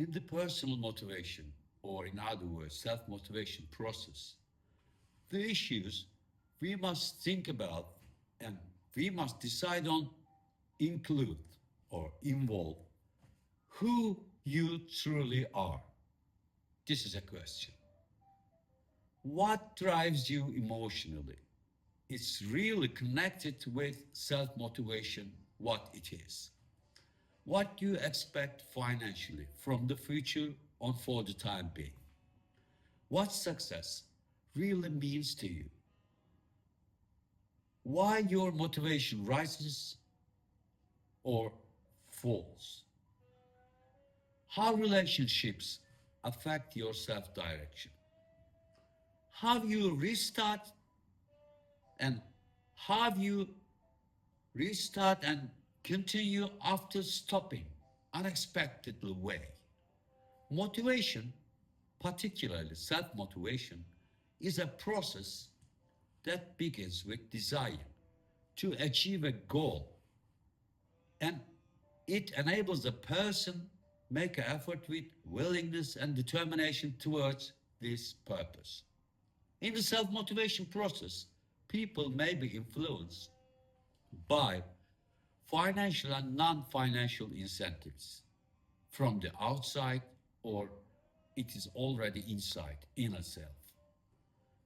In the personal motivation, or in other words, self-motivation process, the issues we must think about and we must decide on include or involve who you truly are. This is a question. What drives you emotionally? It's really connected with self motivation, what it is. What you expect financially from the future or for the time being. What success really means to you. Why your motivation rises or falls. How relationships affect your self direction. How you restart and how you restart and continue after stopping unexpectedly way. Motivation, particularly self-motivation, is a process that begins with desire to achieve a goal, and it enables a person make an effort with willingness and determination towards this purpose. In the self-motivation process, people may be influenced by financial and non-financial incentives from the outside, or it is already inside inner self.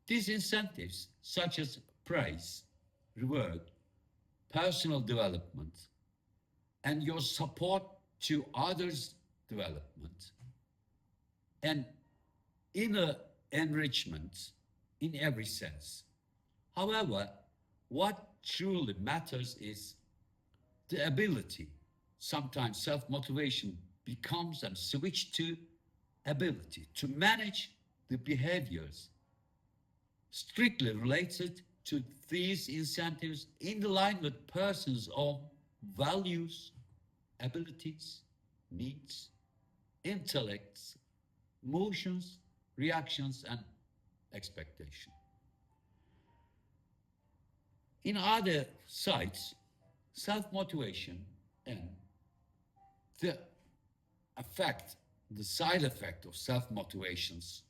These incentives, such as praise, reward, personal development, and your support to others' development, and inner enrichment in every sense. However, what truly matters is the ability. Sometimes self-motivation becomes and switch to ability to manage the behaviors strictly related to these incentives in line with person's own values, abilities, needs, intellects, emotions, reactions, and expectation. In other sides, self-motivation and the effect, the side effect of self-motivation's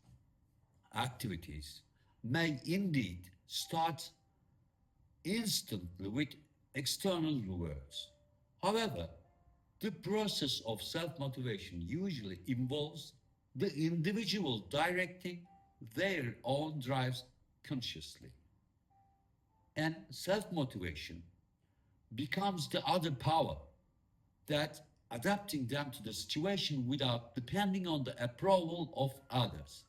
activities may indeed start instantly with external rewards. However, the process of self-motivation usually involves the individual directing their own drives consciously. And self-motivation becomes the other power that adapting them to the situation without depending on the approval of others,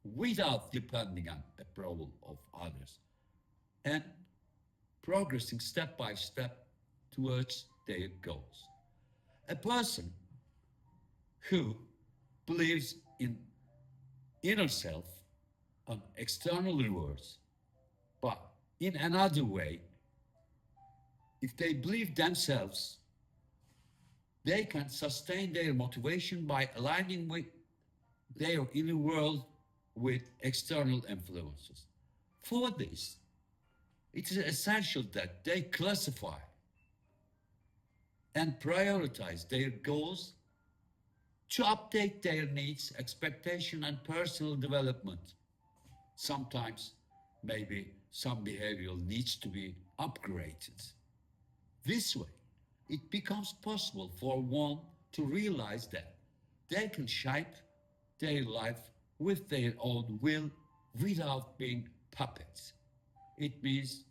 without depending on approval of others, and progressing step by step towards their goals. A person who believes in inner self and external rewards, but in another way, if they believe themselves, they can sustain their motivation by aligning with their inner world with external influences. For this, it is essential that they classify and prioritize their goals to update their needs, expectation, and personal development. Sometimes, maybe some behavioral needs to be upgraded. This way, it becomes possible for one to realize that they can shape their life with their own will without being puppets. It means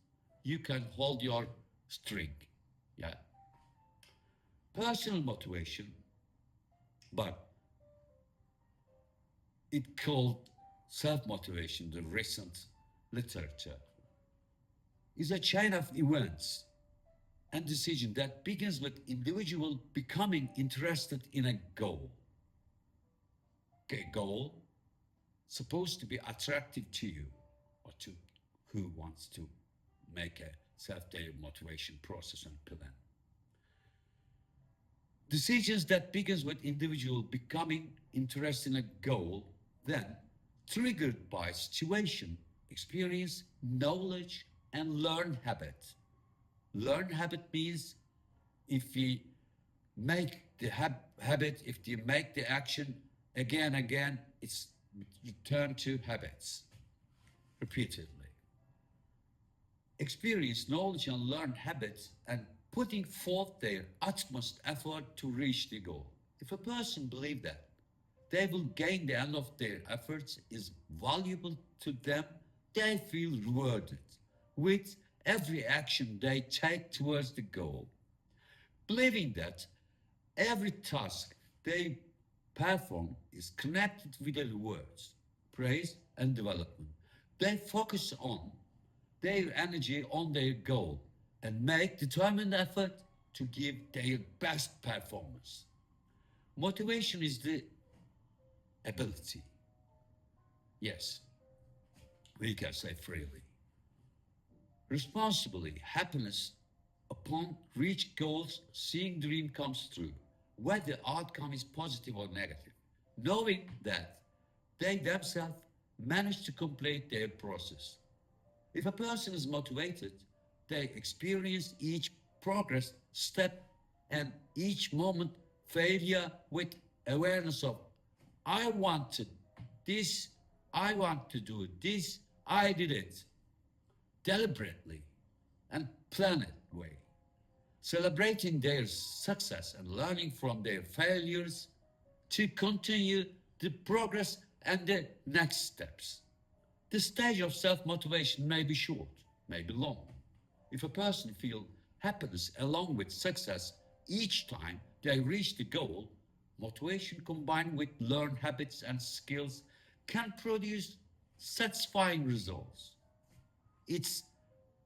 you can hold your string. Yeah. Personal motivation, but it called self-motivation, the recent literature, is a chain of events and decision that begins with individual becoming interested in a goal. A goal supposed to be attractive to you or to who wants to make a self-directed motivation process and plan. Decisions that begins with individual becoming interested in a goal, then triggered by situation, experience, knowledge, and learned habit. Learned habit means if we make the habit, if you make the action again, you turn to habits repeatedly. Experience, knowledge, and learned habits and putting forth their utmost effort to reach the goal. If a person believes that they will gain the end of their efforts is valuable to them, they feel rewarded with every action they take towards the goal. Believing that every task they perform is connected with the rewards, praise, and development. They focus on their energy on their goal and make determined effort to give their best performance. Motivation is the ability, yes, we can say freely, responsibly happiness upon reach goals, seeing dream comes true, whether the outcome is positive or negative, knowing that they themselves manage to complete their process. If a person is motivated, they experience each progress step and each moment failure with awareness of I wanted this, I want to do this, I did it deliberately and planned way, celebrating their success and learning from their failures to continue the progress and the next steps. The stage of self-motivation may be short, may be long. If a person feels happiness along with success each time they reach the goal, motivation combined with learned habits and skills can produce satisfying results. It's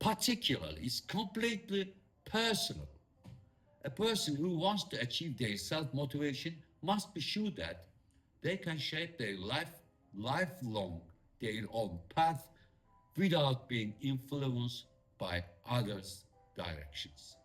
it's completely personal. A person who wants to achieve their self-motivation must be sure that they can shape their lifelong, their own path without being influenced by others' directions.